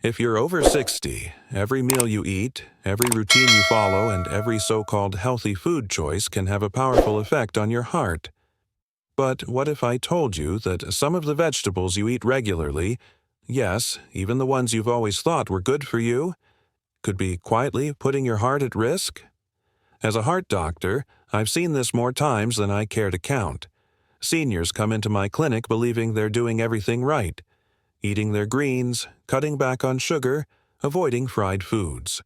If you're over 60, every meal you eat, every routine you follow, and every so-called healthy food choice can have a powerful effect on your heart. But what if I told you that some of the vegetables you eat regularly, yes, even the ones you've always thought were good for you, could be quietly putting your heart at risk? As a heart doctor, I've seen this more times than I care to count. Seniors come into my clinic believing they're doing everything right, eating their greens, cutting back on sugar, avoiding fried foods.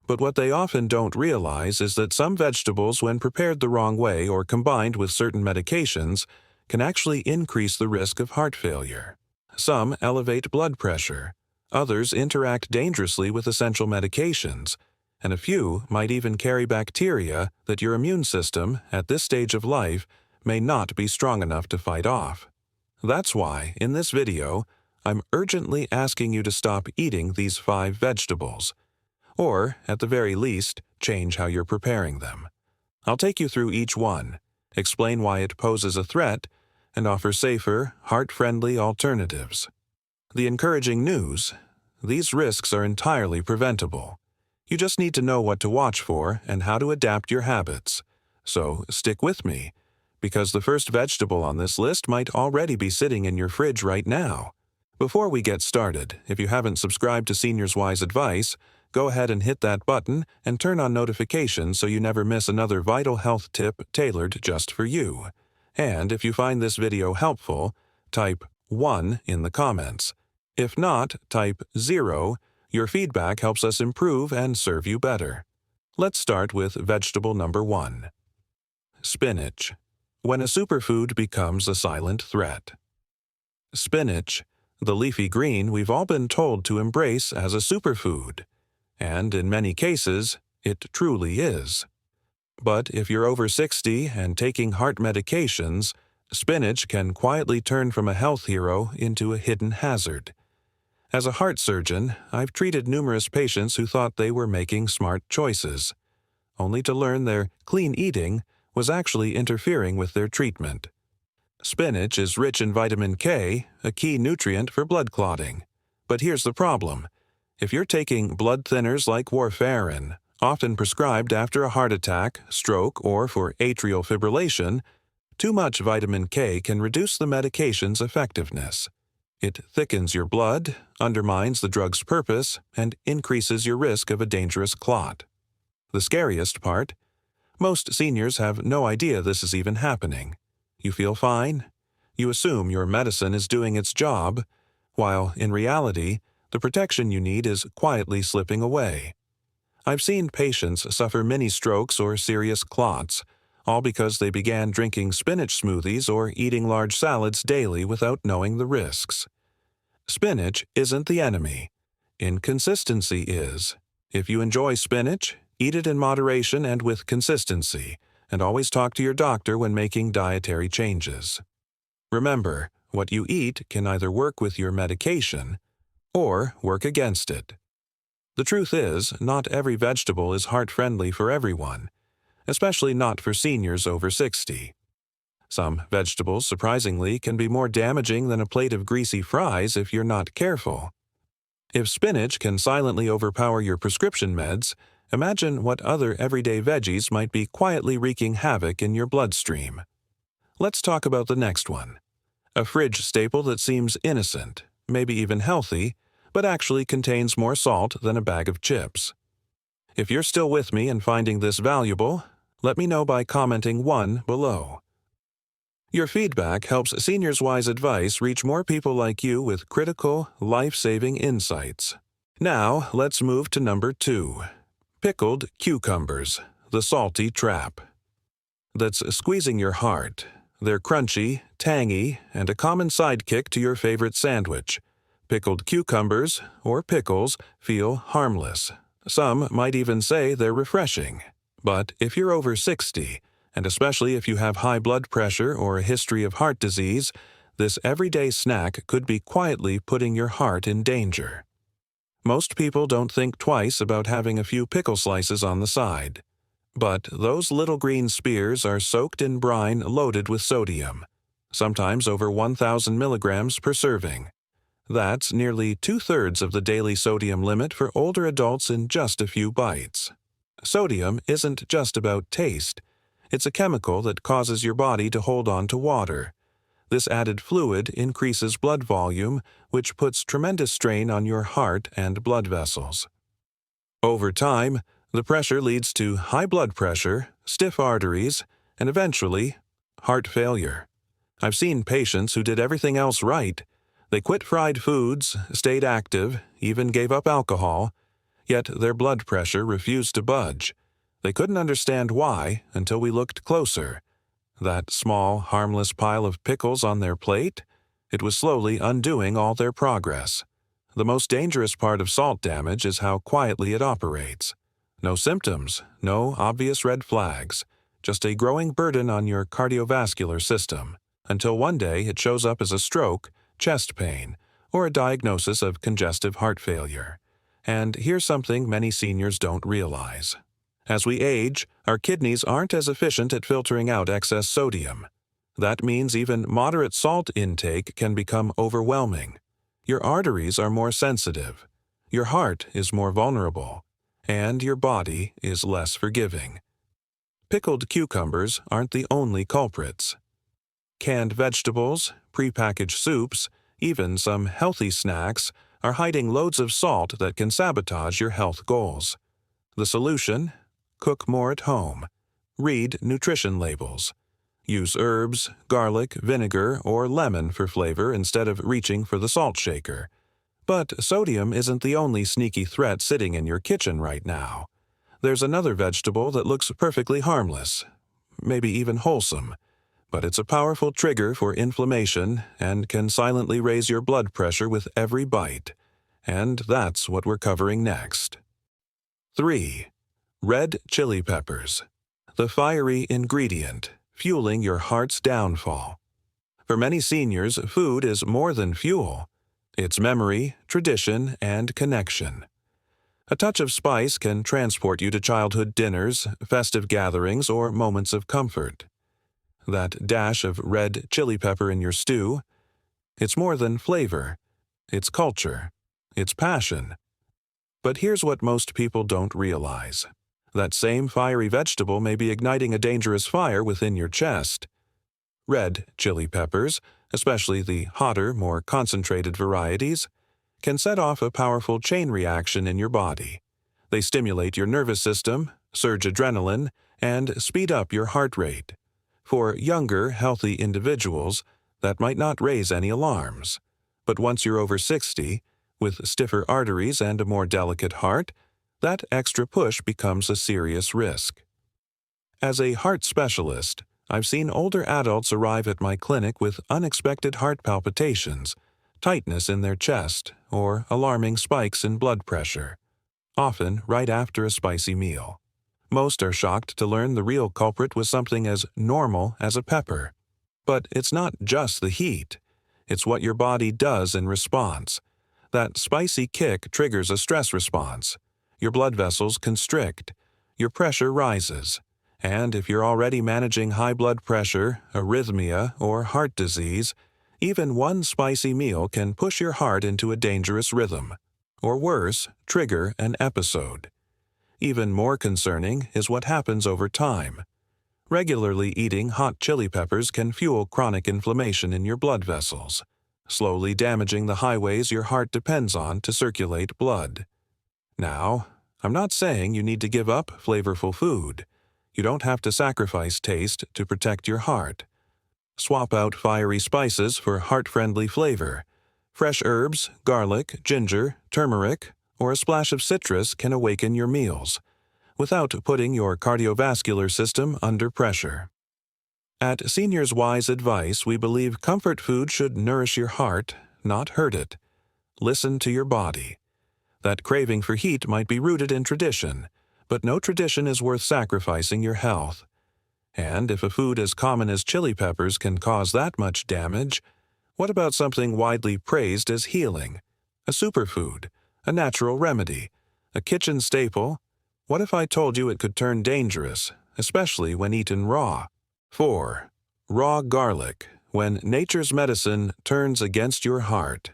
But what they often don't realize is that some vegetables, when prepared the wrong way or combined with certain medications, can actually increase the risk of heart failure. Some elevate blood pressure, others interact dangerously with essential medications, and a few might even carry bacteria that your immune system, at this stage of life, may not be strong enough to fight off. That's why, in this video, I'm urgently asking you to stop eating these 5 vegetables. Or, at the very least, change how you're preparing them. I'll take you through each one, explain why it poses a threat, and offer safer, heart-friendly alternatives. The encouraging news: these risks are entirely preventable. You just need to know what to watch for and how to adapt your habits. So, stick with me, because the first vegetable on this list might already be sitting in your fridge right now. Before we get started, if you haven't subscribed to Seniors Wise Advice, go ahead and hit that button and turn on notifications so you never miss another vital health tip tailored just for you. And if you find this video helpful, type 1 in the comments. If not, type 0. Your feedback helps us improve and serve you better. Let's start with vegetable number 1. Spinach. When a superfood becomes a silent threat. Spinach, the leafy green we've all been told to embrace as a superfood. And in many cases, it truly is. But if you're over 60 and taking heart medications, spinach can quietly turn from a health hero into a hidden hazard. As a heart surgeon, I've treated numerous patients who thought they were making smart choices, only to learn their clean eating was actually interfering with their treatment. Spinach is rich in vitamin K, a key nutrient for blood clotting. But here's the problem. If you're taking blood thinners like warfarin, often prescribed after a heart attack, stroke, or for atrial fibrillation, too much vitamin K can reduce the medication's effectiveness. It thickens your blood, undermines the drug's purpose, and increases your risk of a dangerous clot. The scariest part? Most seniors have no idea this is even happening. You feel fine? You assume your medicine is doing its job, while, in reality, the protection you need is quietly slipping away. I've seen patients suffer mini strokes or serious clots, all because they began drinking spinach smoothies or eating large salads daily without knowing the risks. Spinach isn't the enemy. Inconsistency is. If you enjoy spinach, eat it in moderation and with consistency, and always talk to your doctor when making dietary changes. Remember, what you eat can either work with your medication or work against it. The truth is, not every vegetable is heart-friendly for everyone, especially not for seniors over 60. Some vegetables, surprisingly, can be more damaging than a plate of greasy fries if you're not careful. If spinach can silently overpower your prescription meds, imagine what other everyday veggies might be quietly wreaking havoc in your bloodstream. Let's talk about the next one. A fridge staple that seems innocent, maybe even healthy, but actually contains more salt than a bag of chips. If you're still with me and finding this valuable, let me know by commenting 1 below. Your feedback helps Seniors Wise Advice reach more people like you with critical, life-saving insights. Now, let's move to number 2. Pickled cucumbers, the salty trap. That's squeezing your heart. They're crunchy, tangy, and a common sidekick to your favorite sandwich. Pickled cucumbers, or pickles, feel harmless. Some might even say they're refreshing. But if you're over 60, and especially if you have high blood pressure or a history of heart disease, this everyday snack could be quietly putting your heart in danger. Most people don't think twice about having a few pickle slices on the side. But those little green spears are soaked in brine loaded with sodium, sometimes over 1,000 milligrams per serving. That's nearly 2/3 of the daily sodium limit for older adults in just a few bites. Sodium isn't just about taste. It's a chemical that causes your body to hold on to water. This added fluid increases blood volume, which puts tremendous strain on your heart and blood vessels. Over time, the pressure leads to high blood pressure, stiff arteries, and eventually, heart failure. I've seen patients who did everything else right. They quit fried foods, stayed active, even gave up alcohol, yet their blood pressure refused to budge. They couldn't understand why until we looked closer. That small, harmless pile of pickles on their plate? It was slowly undoing all their progress. The most dangerous part of salt damage is how quietly it operates. No symptoms, no obvious red flags, just a growing burden on your cardiovascular system, until one day it shows up as a stroke, chest pain, or a diagnosis of congestive heart failure. And here's something many seniors don't realize. As we age, our kidneys aren't as efficient at filtering out excess sodium. That means even moderate salt intake can become overwhelming. Your arteries are more sensitive, your heart is more vulnerable, and your body is less forgiving. Pickled cucumbers aren't the only culprits. Canned vegetables, prepackaged soups, even some healthy snacks are hiding loads of salt that can sabotage your health goals. The solution? Cook more at home. Read nutrition labels. Use herbs, garlic, vinegar, or lemon for flavor instead of reaching for the salt shaker. But sodium isn't the only sneaky threat sitting in your kitchen right now. There's another vegetable that looks perfectly harmless, maybe even wholesome, but it's a powerful trigger for inflammation and can silently raise your blood pressure with every bite. And that's what we're covering next. 3. Red chili peppers. The fiery ingredient, fueling your heart's downfall. For many seniors, food is more than fuel. It's memory, tradition, and connection. A touch of spice can transport you to childhood dinners, festive gatherings, or moments of comfort. That dash of red chili pepper in your stew, it's more than flavor. It's culture. It's passion. But here's what most people don't realize. That same fiery vegetable may be igniting a dangerous fire within your chest. Red chili peppers, especially the hotter, more concentrated varieties, can set off a powerful chain reaction in your body. They stimulate your nervous system, surge adrenaline, and speed up your heart rate. For younger, healthy individuals, that might not raise any alarms. But once you're over 60, with stiffer arteries and a more delicate heart, that extra push becomes a serious risk. As a heart specialist, I've seen older adults arrive at my clinic with unexpected heart palpitations, tightness in their chest, or alarming spikes in blood pressure, often right after a spicy meal. Most are shocked to learn the real culprit was something as normal as a pepper. But it's not just the heat. It's what your body does in response. That spicy kick triggers a stress response. Your blood vessels constrict, your pressure rises, and if you're already managing high blood pressure, arrhythmia, or heart disease, even one spicy meal can push your heart into a dangerous rhythm, or worse, trigger an episode. Even more concerning is what happens over time. Regularly eating hot chili peppers can fuel chronic inflammation in your blood vessels, slowly damaging the highways your heart depends on to circulate blood. Now, I'm not saying you need to give up flavorful food. You don't have to sacrifice taste to protect your heart. Swap out fiery spices for heart-friendly flavor. Fresh herbs, garlic, ginger, turmeric, or a splash of citrus can awaken your meals, without putting your cardiovascular system under pressure. At Seniors Wise Advice, we believe comfort food should nourish your heart, not hurt it. Listen to your body. That craving for heat might be rooted in tradition, but no tradition is worth sacrificing your health. And if a food as common as chili peppers can cause that much damage, what about something widely praised as healing? A superfood, a natural remedy, a kitchen staple? What if I told you it could turn dangerous, especially when eaten raw? 4. Raw garlic, when nature's medicine turns against your heart.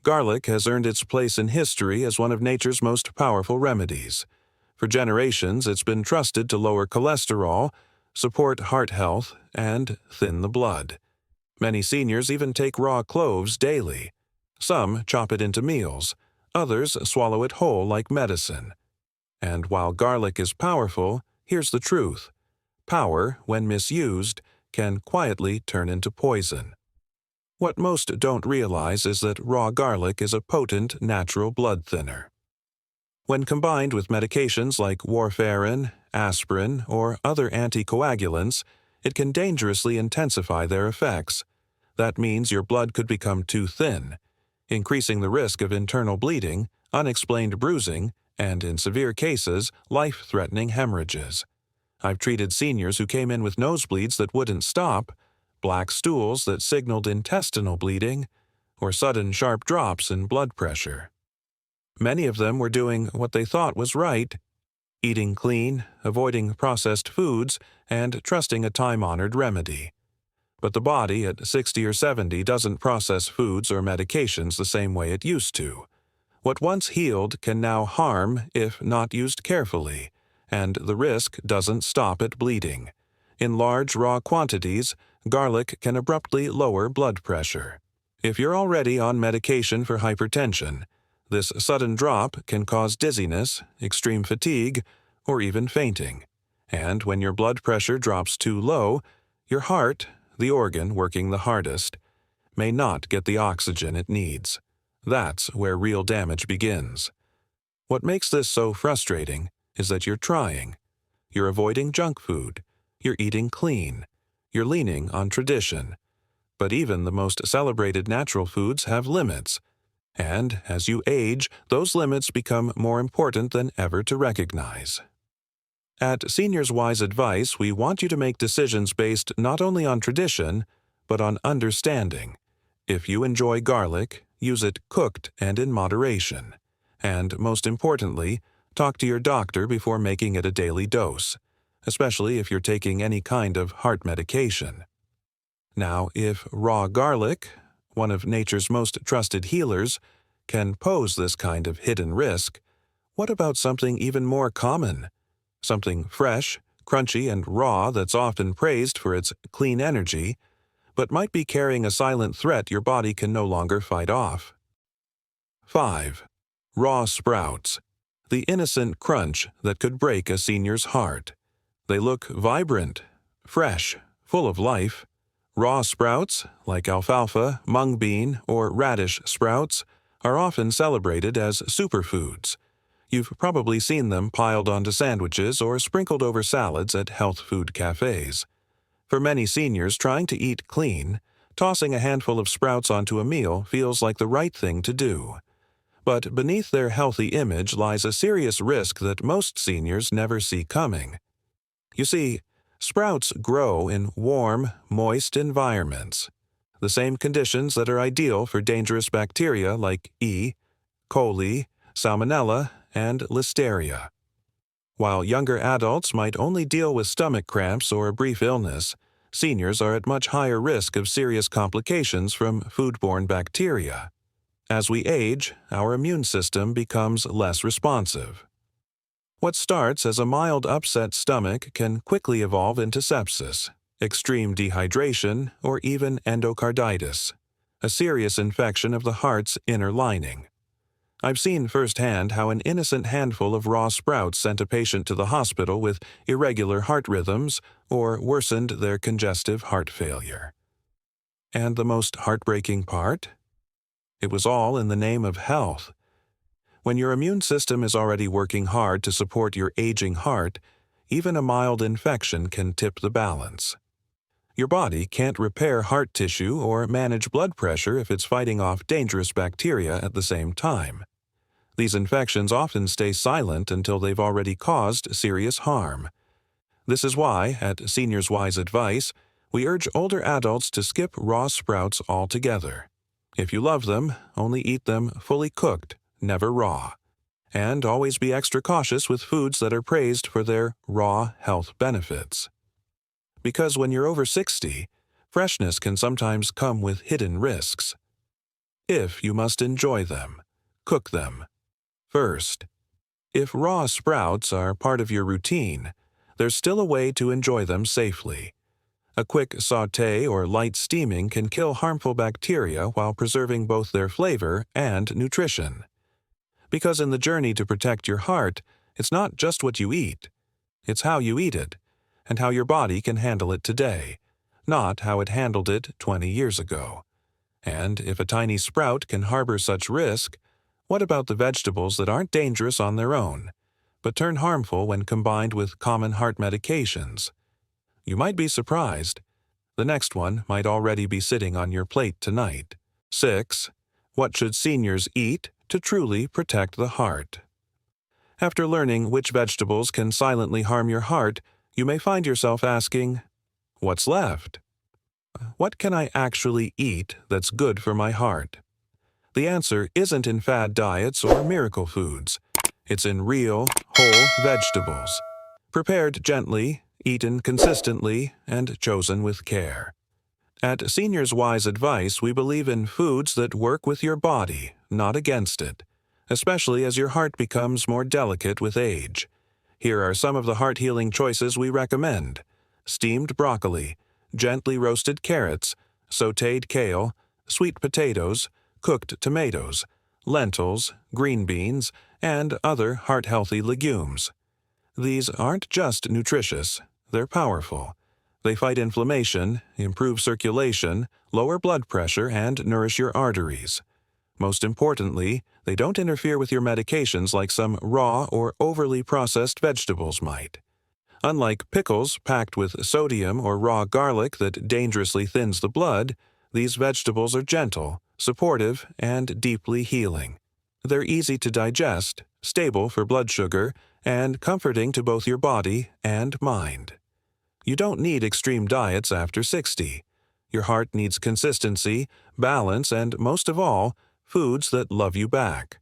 Garlic has earned its place in history as one of nature's most powerful remedies. For generations, it's been trusted to lower cholesterol, support heart health, and thin the blood. Many seniors even take raw cloves daily. Some chop it into meals, others swallow it whole like medicine. And while garlic is powerful, here's the truth. Power, when misused, can quietly turn into poison. What most don't realize is that raw garlic is a potent natural blood thinner. When combined with medications like warfarin, aspirin, or other anticoagulants, it can dangerously intensify their effects. That means your blood could become too thin, increasing the risk of internal bleeding, unexplained bruising, and, in severe cases, life-threatening hemorrhages. I've treated seniors who came in with nosebleeds that wouldn't stop, black stools that signaled intestinal bleeding, or sudden sharp drops in blood pressure. Many of them were doing what they thought was right, eating clean, avoiding processed foods, and trusting a time-honored remedy. But the body at 60 or 70 doesn't process foods or medications the same way it used to. What once healed can now harm if not used carefully, and the risk doesn't stop at bleeding. In large raw quantities, garlic can abruptly lower blood pressure. If you're already on medication for hypertension, this sudden drop can cause dizziness, extreme fatigue, or even fainting. And when your blood pressure drops too low, your heart, the organ working the hardest, may not get the oxygen it needs. That's where real damage begins. What makes this so frustrating is that you're trying. You're avoiding junk food. You're eating clean. You're leaning on tradition. But even the most celebrated natural foods have limits. And as you age, those limits become more important than ever to recognize. At Seniors Wise Advice, we want you to make decisions based not only on tradition, but on understanding. If you enjoy garlic, use it cooked and in moderation. And most importantly, talk to your doctor before making it a daily dose, especially if you're taking any kind of heart medication. Now, if raw garlic, one of nature's most trusted healers, can pose this kind of hidden risk, what about something even more common? Something fresh, crunchy, and raw that's often praised for its clean energy, but might be carrying a silent threat your body can no longer fight off. 5. Raw sprouts. The innocent crunch that could break a senior's heart. They look vibrant, fresh, full of life. Raw sprouts, like alfalfa, mung bean, or radish sprouts, are often celebrated as superfoods. You've probably seen them piled onto sandwiches or sprinkled over salads at health food cafes. For many seniors trying to eat clean, tossing a handful of sprouts onto a meal feels like the right thing to do. But beneath their healthy image lies a serious risk that most seniors never see coming. You see, sprouts grow in warm, moist environments, the same conditions that are ideal for dangerous bacteria like E. coli, Salmonella, and Listeria. While younger adults might only deal with stomach cramps or a brief illness, seniors are at much higher risk of serious complications from foodborne bacteria. As we age, our immune system becomes less responsive. What starts as a mild upset stomach can quickly evolve into sepsis, extreme dehydration, or even endocarditis, a serious infection of the heart's inner lining. I've seen firsthand how an innocent handful of raw sprouts sent a patient to the hospital with irregular heart rhythms or worsened their congestive heart failure. And the most heartbreaking part? It was all in the name of health. When your immune system is already working hard to support your aging heart, even a mild infection can tip the balance. Your body can't repair heart tissue or manage blood pressure if it's fighting off dangerous bacteria at the same time. These infections often stay silent until they've already caused serious harm. This is why, at Seniors Wise Advice, we urge older adults to skip raw sprouts altogether. If you love them, only eat them fully cooked, never raw. And always be extra cautious with foods that are praised for their raw health benefits. Because when you're over 60, freshness can sometimes come with hidden risks. if you must enjoy them. Cook them. First, if raw sprouts are part of your routine, there's still a way to enjoy them safely. A quick sauté or light steaming can kill harmful bacteria while preserving both their flavor and nutrition. Because in the journey to protect your heart, it's not just what you eat. It's how you eat it, and how your body can handle it today, not how it handled it 20 years ago. And if a tiny sprout can harbor such risk, what about the vegetables that aren't dangerous on their own, but turn harmful when combined with common heart medications? You might be surprised. The next one might already be sitting on your plate tonight. 6. What should seniors eat to truly protect the heart? After learning which vegetables can silently harm your heart, you may find yourself asking, what's left? What can I actually eat that's good for my heart? The answer isn't in fad diets or miracle foods. It's in real, whole vegetables, prepared gently, eaten consistently, and chosen with care. At Seniors Wise Advice, we believe in foods that work with your body, not against it, especially as your heart becomes more delicate with age. Here are some of the heart-healing choices we recommend: steamed broccoli, gently roasted carrots, sautéed kale, sweet potatoes, cooked tomatoes, lentils, green beans, and other heart-healthy legumes. These aren't just nutritious, they're powerful. They fight inflammation, improve circulation, lower blood pressure, and nourish your arteries. Most importantly, they don't interfere with your medications like some raw or overly processed vegetables might. Unlike pickles packed with sodium or raw garlic that dangerously thins the blood, these vegetables are gentle, supportive, and deeply healing. They're easy to digest, stable for blood sugar, and comforting to both your body and mind. You don't need extreme diets after 60. Your heart needs consistency, balance, and most of all, foods that love you back.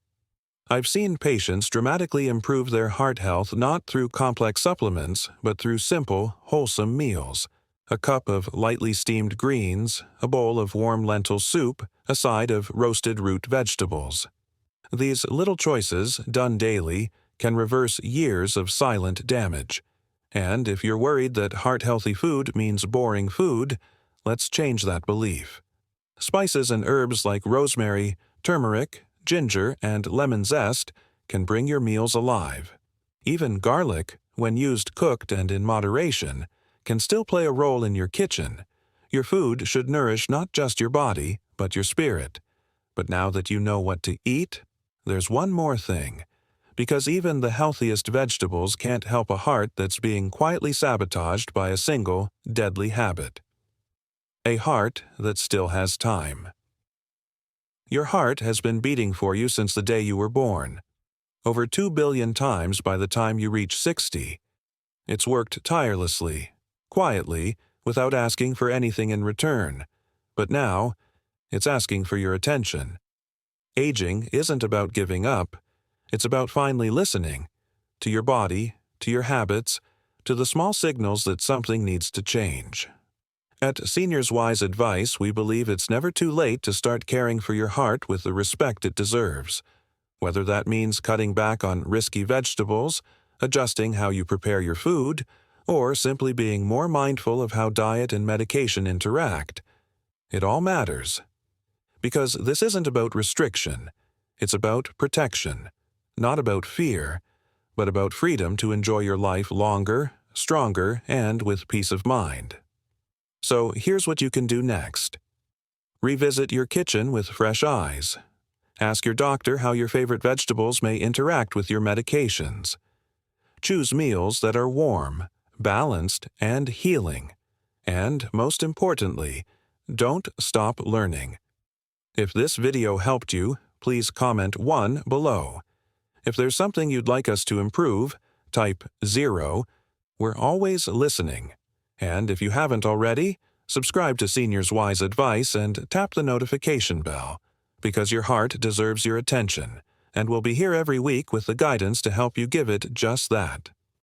I've seen patients dramatically improve their heart health not through complex supplements, but through simple, wholesome meals. A cup of lightly steamed greens, a bowl of warm lentil soup, a side of roasted root vegetables. These little choices, done daily, can reverse years of silent damage. And if you're worried that heart-healthy food means boring food, let's change that belief. Spices and herbs like rosemary, turmeric, ginger, and lemon zest can bring your meals alive. Even garlic, when used cooked and in moderation, can still play a role in your kitchen. Your food should nourish not just your body, but your spirit. But now that you know what to eat, there's one more thing. Because even the healthiest vegetables can't help a heart that's being quietly sabotaged by a single, deadly habit. A heart that still has time. Your heart has been beating for you since the day you were born. Over 2 billion times by the time you reach 60. It's worked tirelessly, quietly, without asking for anything in return. But now, it's asking for your attention. Aging isn't about giving up. It's about finally listening to your body, to your habits, to the small signals that something needs to change. At Seniors Wise Advice, we believe it's never too late to start caring for your heart with the respect it deserves. Whether that means cutting back on risky vegetables, adjusting how you prepare your food, or simply being more mindful of how diet and medication interact, it all matters. Because this isn't about restriction, it's about protection. Not about fear, but about freedom to enjoy your life longer, stronger, and with peace of mind. So here's what you can do next. Revisit your kitchen with fresh eyes. Ask your doctor how your favorite vegetables may interact with your medications. Choose meals that are warm, balanced, and healing. And, most importantly, don't stop learning. If this video helped you, please comment 1 below. If there's something you'd like us to improve, type 0. We're always listening. And if you haven't already, subscribe to Seniors Wise Advice and tap the notification bell, because your heart deserves your attention, and we'll be here every week with the guidance to help you give it just that.